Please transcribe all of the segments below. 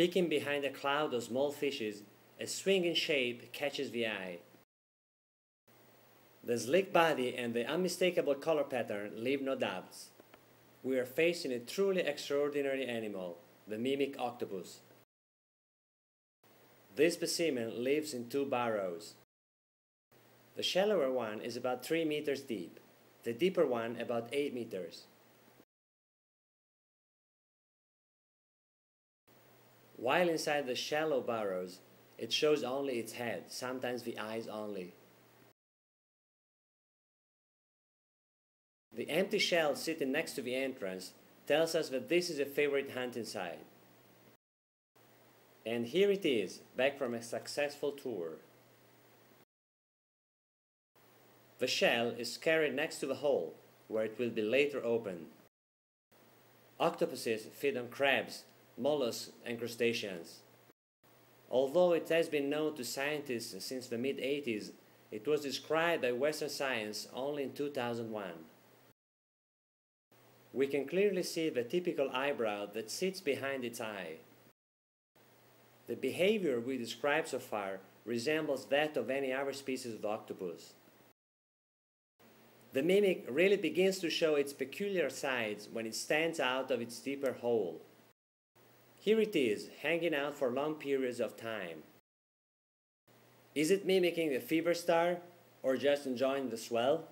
Peeking behind a cloud of small fishes, a swinging shape catches the eye. The sleek body and the unmistakable color pattern leave no doubts. We are facing a truly extraordinary animal, the mimic octopus. This specimen lives in two burrows. The shallower one is about 3 meters deep, the deeper one about 8 meters. While inside the shallow burrows, it shows only its head, sometimes the eyes only. The empty shell sitting next to the entrance tells us that this is a favorite hunting site. And here it is, back from a successful tour. The shell is carried next to the hole, where it will be later opened. Octopuses feed on crabs, mollusks, and crustaceans. Although it has been known to scientists since the mid-80s, it was described by Western science only in 2001. We can clearly see the typical eyebrow that sits behind its eye. The behavior we described so far resembles that of any other species of octopus. The mimic really begins to show its peculiar sides when it stands out of its deeper hole. Here it is, hanging out for long periods of time. Is it mimicking the fever star, or just enjoying the swell?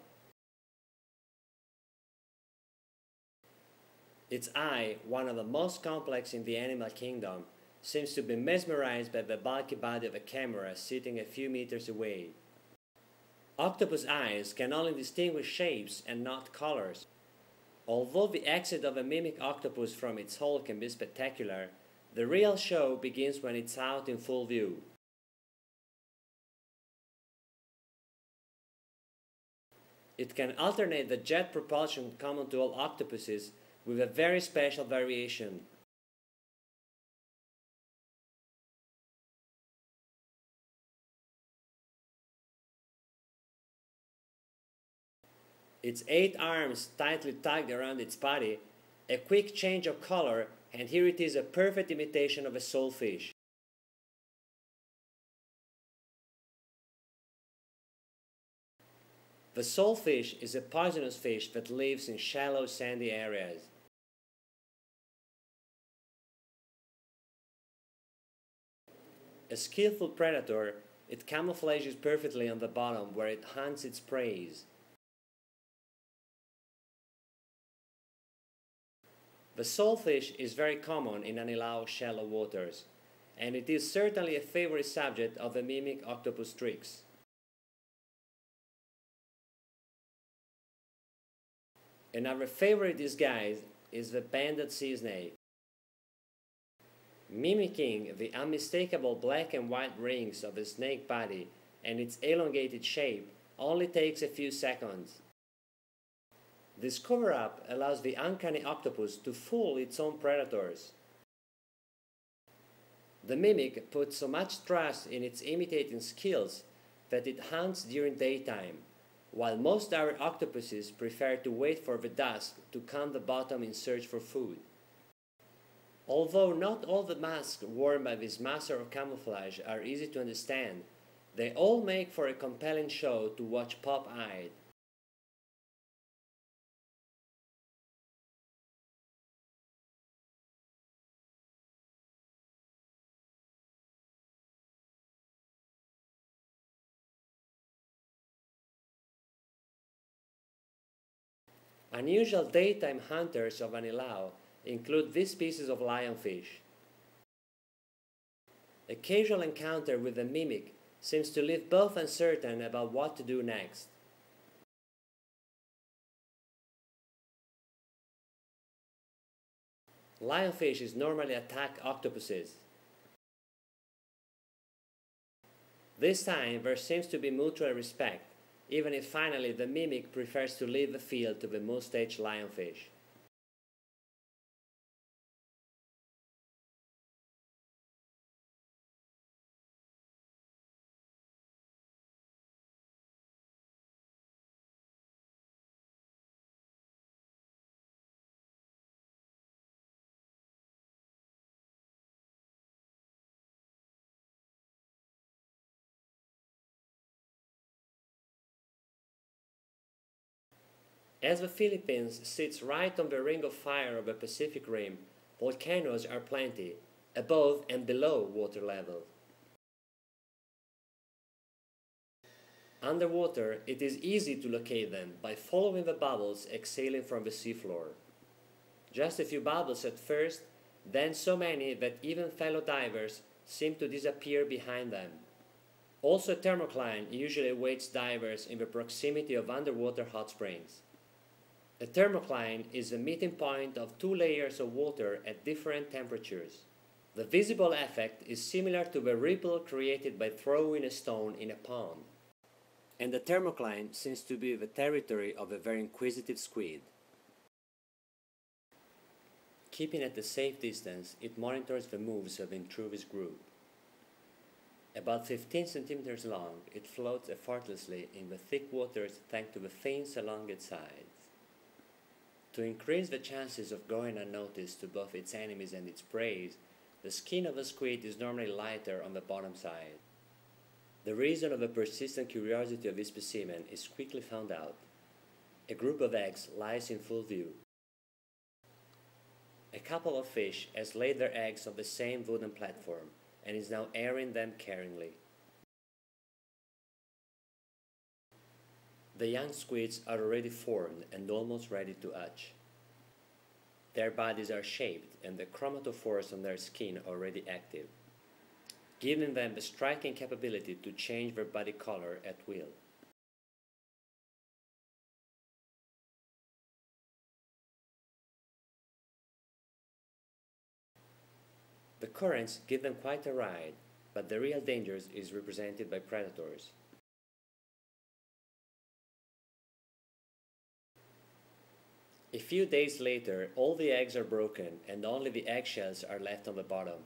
Its eye, one of the most complex in the animal kingdom, seems to be mesmerized by the bulky body of a camera sitting a few meters away. Octopus eyes can only distinguish shapes and not colors. Although the exit of a mimic octopus from its hole can be spectacular, the real show begins when it's out in full view. It can alternate the jet propulsion common to all octopuses with a very special variation. Its 8 arms tightly tugged around its body, a quick change of color, and here it is, a perfect imitation of a soulfish. The soulfish is a poisonous fish that lives in shallow sandy areas. A skillful predator, it camouflages perfectly on the bottom where it hunts its prey. The soulfish is very common in Anilao shallow waters, and it is certainly a favorite subject of the mimic octopus tricks. Another favorite disguise is the banded sea snake. Mimicking the unmistakable black and white rings of the snake body and its elongated shape only takes a few seconds. This cover-up allows the uncanny octopus to fool its own predators. The mimic puts so much trust in its imitating skills that it hunts during daytime, while most other octopuses prefer to wait for the dusk to count the bottom in search for food. Although not all the masks worn by this master of camouflage are easy to understand, they all make for a compelling show to watch pop-eyed. Unusual daytime hunters of Anilao include this species of lionfish. A casual encounter with the mimic seems to leave both uncertain about what to do next. Lionfishes normally attack octopuses. This time there seems to be mutual respect, even if finally the mimic prefers to leave the field to the mustached lionfish. As the Philippines sits right on the ring of fire of the Pacific Rim, volcanoes are plenty, above and below water level. Underwater, it is easy to locate them by following the bubbles exhaling from the seafloor. Just a few bubbles at first, then so many that even fellow divers seem to disappear behind them. Also, a thermocline usually awaits divers in the proximity of underwater hot springs. A thermocline is the meeting point of two layers of water at different temperatures. The visible effect is similar to the ripple created by throwing a stone in a pond. And the thermocline seems to be the territory of a very inquisitive squid. Keeping at a safe distance, it monitors the moves of the intruder's group. About 15 centimeters long, it floats effortlessly in the thick waters thanks to the fins along its sides. To increase the chances of going unnoticed to both its enemies and its prey, the skin of the squid is normally lighter on the bottom side. The reason of the persistent curiosity of this specimen is quickly found out. A group of eggs lies in full view. A couple of fish has laid their eggs on the same wooden platform and is now airing them caringly. The young squids are already formed and almost ready to hatch. Their bodies are shaped and the chromatophores on their skin already active, giving them the striking capability to change their body color at will. The currents give them quite a ride, but the real danger is represented by predators. A few days later, all the eggs are broken and only the eggshells are left on the bottom.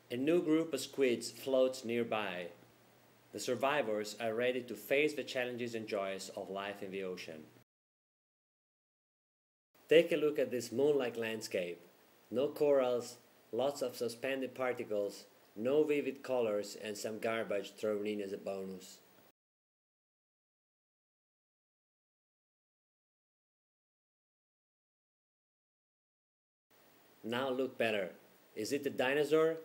A new group of squids floats nearby. The survivors are ready to face the challenges and joys of life in the ocean. Take a look at this moon-like landscape. No corals, lots of suspended particles, no vivid colors, and some garbage thrown in as a bonus. Now look better. Is it a dinosaur?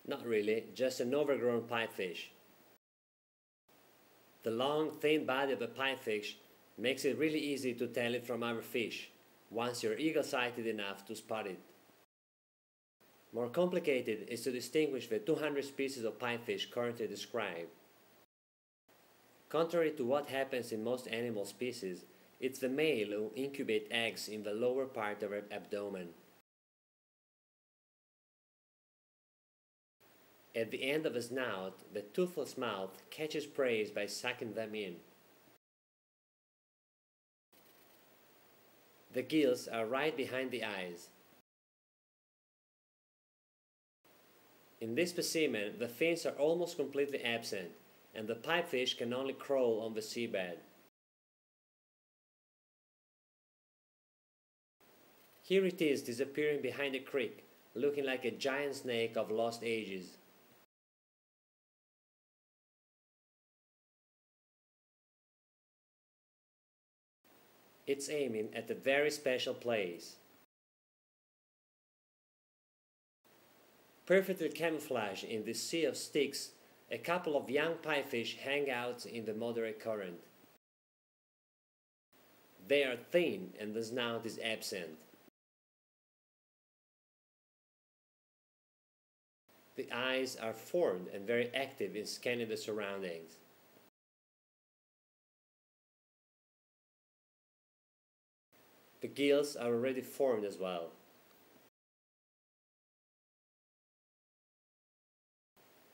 Not really, just an overgrown pipefish. The long, thin body of a pipefish makes it really easy to tell it from other fish, once you're eagle-sighted enough to spot it. More complicated is to distinguish the 200 species of pipefish currently described. Contrary to what happens in most animal species, it's the male who incubate eggs in the lower part of their abdomen. At the end of the snout, the toothless mouth catches prey by sucking them in. The gills are right behind the eyes. In this specimen, the fins are almost completely absent, and the pipefish can only crawl on the seabed. Here it is disappearing behind a creek, looking like a giant snake of lost ages. It's aiming at a very special place. Perfectly camouflaged in this sea of sticks, a couple of young pipefish hang out in the moderate current. They are thin and the snout is absent. The eyes are formed and very active in scanning the surroundings. The gills are already formed as well.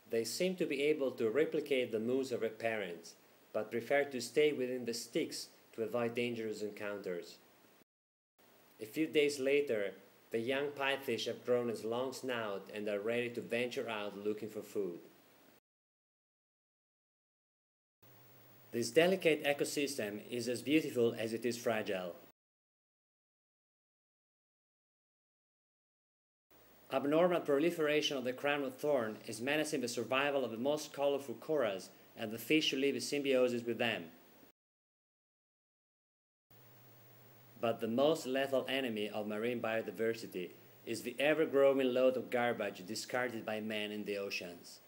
They seem to be able to replicate the moves of their parents, but prefer to stay within the sticks to avoid dangerous encounters. A few days later, the young pipefish have grown a long snout and are ready to venture out looking for food. This delicate ecosystem is as beautiful as it is fragile. Abnormal proliferation of the crown of thorn is menacing the survival of the most colorful corals and the fish who live in symbiosis with them. But the most lethal enemy of marine biodiversity is the ever-growing load of garbage discarded by man in the oceans.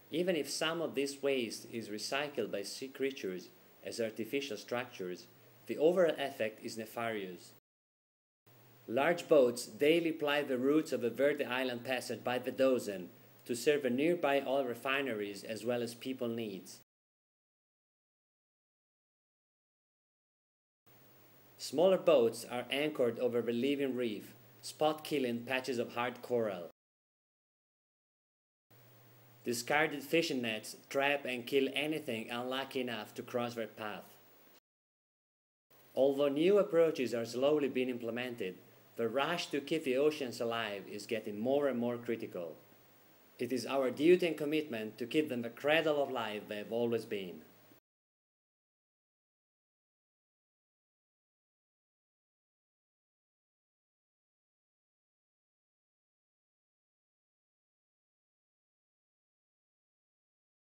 Even if some of this waste is recycled by sea creatures as artificial structures, the overall effect is nefarious. Large boats daily ply the routes of the Verde Island Passage by the dozen to serve the nearby oil refineries as well as people needs. Smaller boats are anchored over the living reef, spot-killing patches of hard coral. Discarded fishing nets trap and kill anything unlucky enough to cross their path. Although new approaches are slowly being implemented, the rush to keep the oceans alive is getting more and more critical. It is our duty and commitment to keep them the cradle of life they have always been.